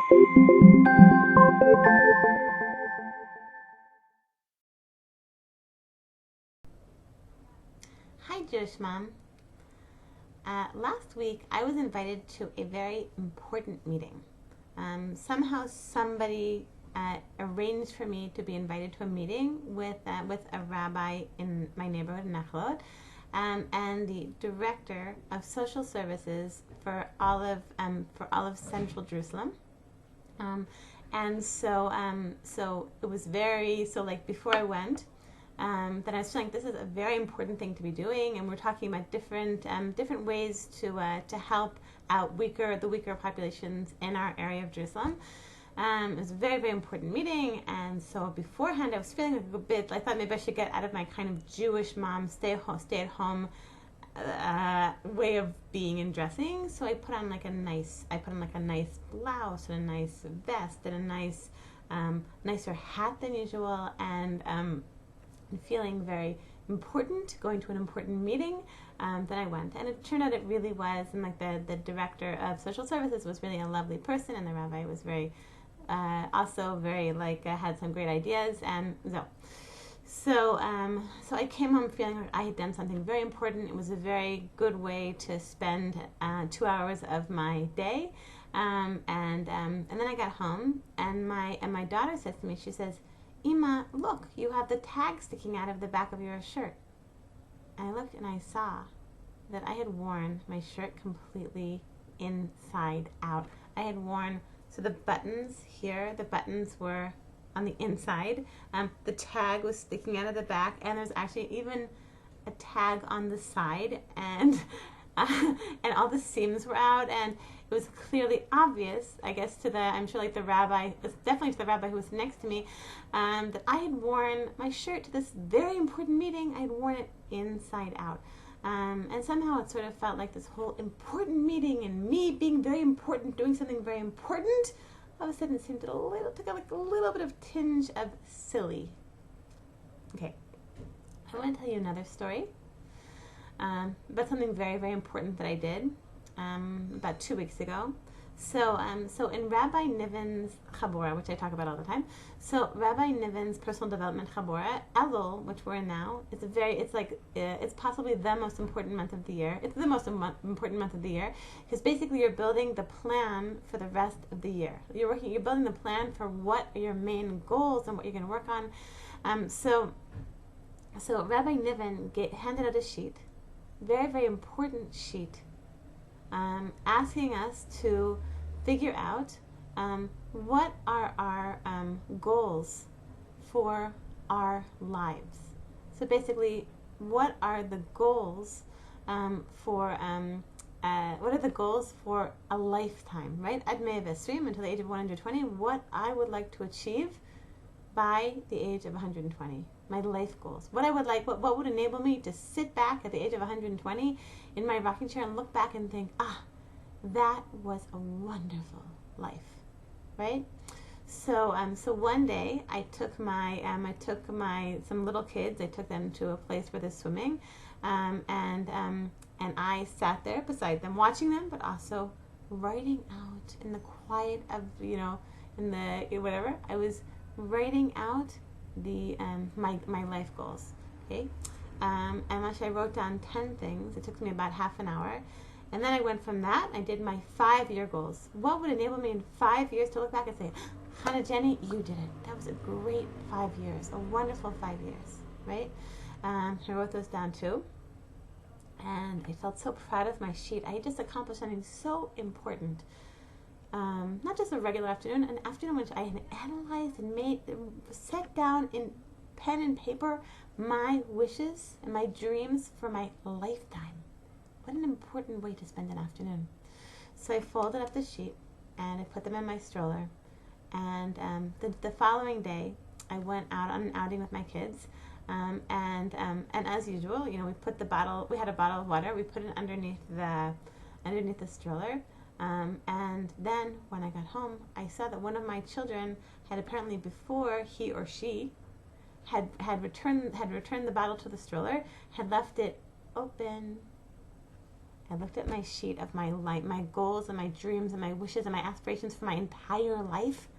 Hi, Jewish Mom. Last week, I was invited to a very important meeting. Somehow, somebody arranged for me to be invited to a meeting with a rabbi in my neighborhood in Nachlaot, and the director of social services for Olive Central Jerusalem. So it was before I went. That I was feeling this is a very important thing to be doing, and we're talking about different ways to help out the weaker populations in our area of Jerusalem. It was a very, very important meeting, and so beforehand I was feeling like a bit. I thought maybe I should get out of my kind of Jewish mom stay at home way of being and dressing. So I put on like a nice blouse and a nice vest and a nicer hat than usual, and feeling very important, going to an important meeting, that I went. And it turned out it really was, and like the director of social services was really a lovely person, and the rabbi was very, also very had some great ideas, and so I came home feeling like I had done something very important. It was a very good way to spend 2 hours of my day, and then I got home, and my daughter says to me, she says, "Ima, look, you have the tag sticking out of the back of your shirt." And I looked and I saw that I had worn my shirt completely inside out. I had worn, so the buttons here, the buttons were on the inside. The tag was sticking out of the back, and there's actually even a tag on the side, and and all the seams were out, and it was clearly obvious, I guess, I'm sure the rabbi, definitely to the rabbi who was next to me, that I had worn my shirt to this very important meeting. I had worn it inside out. And somehow it sort of felt like this whole important meeting and me being very important, doing something very important, all of a sudden it seemed took a little bit of tinge of silly. Okay, I want to tell you another story about something very, very important that I did about 2 weeks ago. So in Rabbi Niven's Chabura, which I talk about all the time, so Rabbi Niven's personal development Chabura, Elul, which we're in now, it's possibly the most important month of the year. It's the most important month of the year because basically you're building the plan for the rest of the year. You're building the plan for what are your main goals and what you're going to work on. So Rabbi Niven handed out a sheet, very, very important sheet, asking us to figure out what are our goals for our lives. So basically, what are the goals for a lifetime, right? Ad Mei V'Esrim, until the age of 120, what I would like to achieve by the age of 120. My life goals. What I would like, what would enable me to sit back at the age of 120 in my rocking chair and look back and think, that was a wonderful life, right? So one day I took some little kids. I took them to a place where they're swimming, and I sat there beside them, watching them, but also writing out in the quiet of in the whatever. I was writing out my life goals. Okay, and I wrote down 10 things. It took me about half an hour. And then I went from that, I did my 5-year goals. What would enable me in 5 years to look back and say, Hannah Jenny, you did it. That was a great 5 years, a wonderful 5 years, right? I wrote those down too. And I felt so proud of my sheet. I had just accomplished something so important. Not just a regular afternoon, an afternoon which I had analyzed and set down in pen and paper my wishes and my dreams for my lifetime. What an important way to spend an afternoon. So I folded up the sheet and I put them in my stroller. And the following day, I went out on an outing with my kids. And as usual, we we had a bottle of water. We put it underneath the stroller. And then when I got home, I saw that one of my children had apparently, before he or she had returned the bottle to the stroller, had left it open. I looked at my sheet of my life, my goals and my dreams and my wishes and my aspirations for my entire life.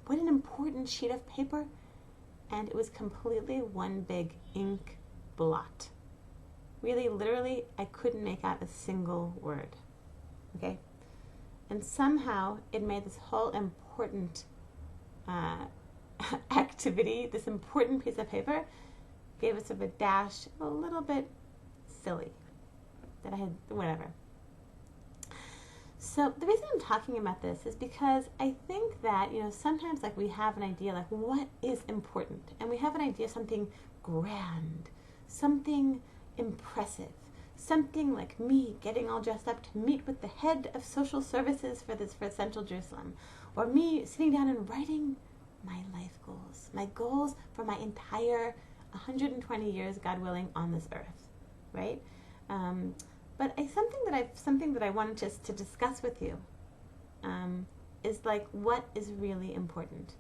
What an important sheet of paper. And it was completely one big ink blot. Really, literally, I couldn't make out a single word. Okay? And somehow it made this whole important activity, this important piece of paper, gave us a dash, a little bit silly. That I had, whatever. So the reason I'm talking about this is because I think that, sometimes like we have an idea like what is important, and we have an idea of something grand, something impressive, something like me getting all dressed up to meet with the head of social services for Central Jerusalem, or me sitting down and writing my life goals, my goals for my entire 120 years, God willing, on this earth, right? But something that I wanted just to discuss with you is like what is really important.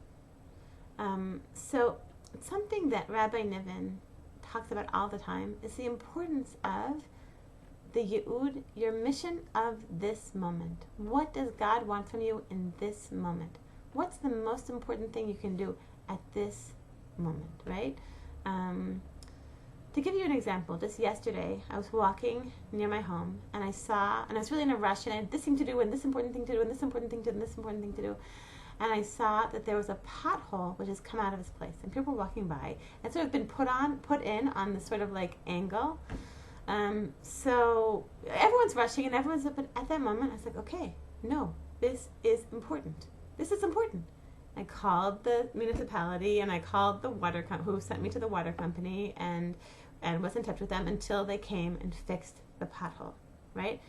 So something that Rabbi Niven talks about all the time is the importance of the Ye'ud, your mission of this moment. What does God want from you in this moment? What's the most important thing you can do at this moment, right? To give you an example, just yesterday, I was walking near my home, and I was really in a rush, and I had this thing to do, and this important thing to do, and this important thing to do, and this important thing to do, and I saw that there was a pothole which has come out of its place, and people were walking by. It's sort of been put in on this sort of like angle. So everyone's rushing, and but at that moment, I was like, okay, no, this is important. This is important. I called the municipality, and I called the water who sent me to the water company, and was in touch with them until they came and fixed the pothole, right?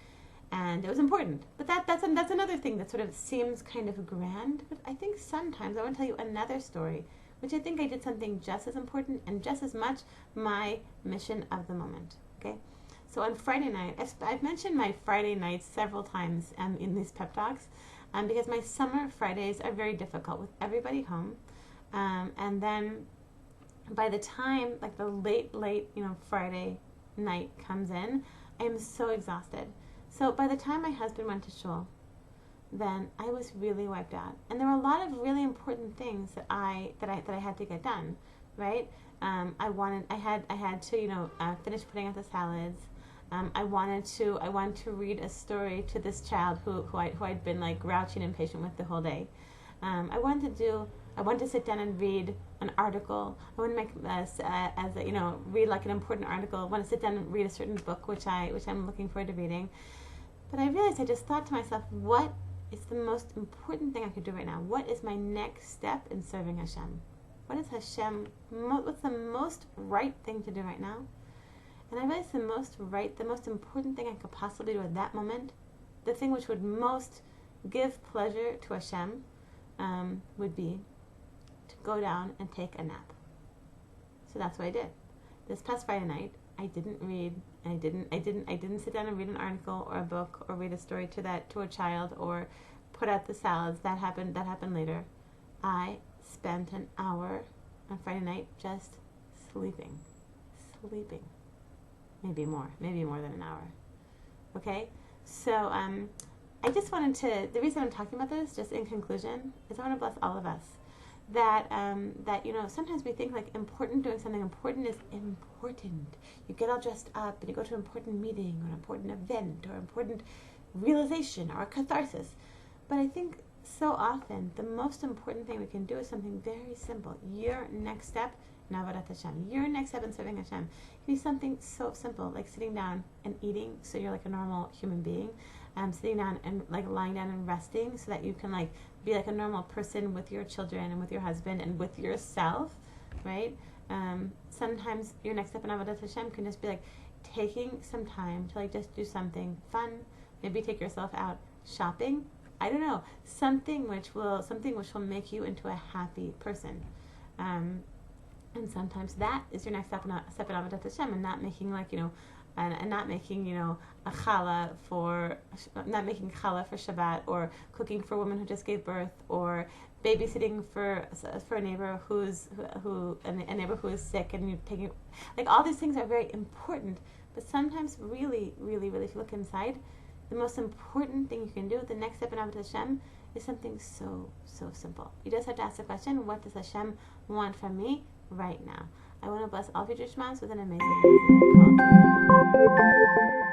And it was important. But that's another thing that sort of seems kind of grand. But I think sometimes I want to tell you another story, which I think I did something just as important and just as much my mission of the moment. Okay, so on Friday night, I've mentioned my Friday nights several times in these pep talks. Because my summer Fridays are very difficult with everybody home. And then by the time like the late, Friday night comes in, I am so exhausted. So by the time my husband went to shul, then I was really wiped out. And there were a lot of really important things that I had to get done, right? I had to, finish putting out the salads. I wanted to read a story to this child who I'd been like grouchy and impatient with the whole day. I wanted to sit down and read an article. I want to make read like an important article. I want to sit down and read a certain book which I'm looking forward to reading. But I realized, I just thought to myself, what is the most important thing I could do right now? What is my next step in serving Hashem? What's the most right thing to do right now? And I realized the most important thing I could possibly do at that moment, the thing which would most give pleasure to Hashem, would be to go down and take a nap. So that's what I did. This past Friday night, I didn't read. I didn't sit down and read an article or a book or read a story to a child or put out the salads. That happened later. I spent an hour on Friday night just sleeping. Maybe more than an hour. Okay? So, I just wanted to, the reason I'm talking about this, just in conclusion, is I want to bless all of us. That sometimes we think like doing something important is important. You get all dressed up and you go to an important meeting or an important event or an important realization or a catharsis. But I think so often the most important thing we can do is something very simple. Your next step in Avodat Hashem. Your next step in serving Hashem can be something so simple, like sitting down and eating, so you're like a normal human being. Sitting down and like lying down and resting, so that you can like be like a normal person with your children and with your husband and with yourself, right? Sometimes your next step in Avodat Hashem can just be like taking some time to like just do something fun. Maybe take yourself out shopping. I don't know, something which will make you into a happy person. And sometimes that is your next step in Avodat Hashem, and not making like and not making, a challah for not making challah for Shabbat, or cooking for a woman who just gave birth, or babysitting for a neighbor a neighbor who is sick, and you taking, like, all these things are very important. But sometimes, really, really, really, if you look inside, the most important thing you can do, the next step in Avodat Hashem, is something so, so simple. You just have to ask the question, what does Hashem want from me right now? I want to bless all future Jewish moms with an amazing, amazing call.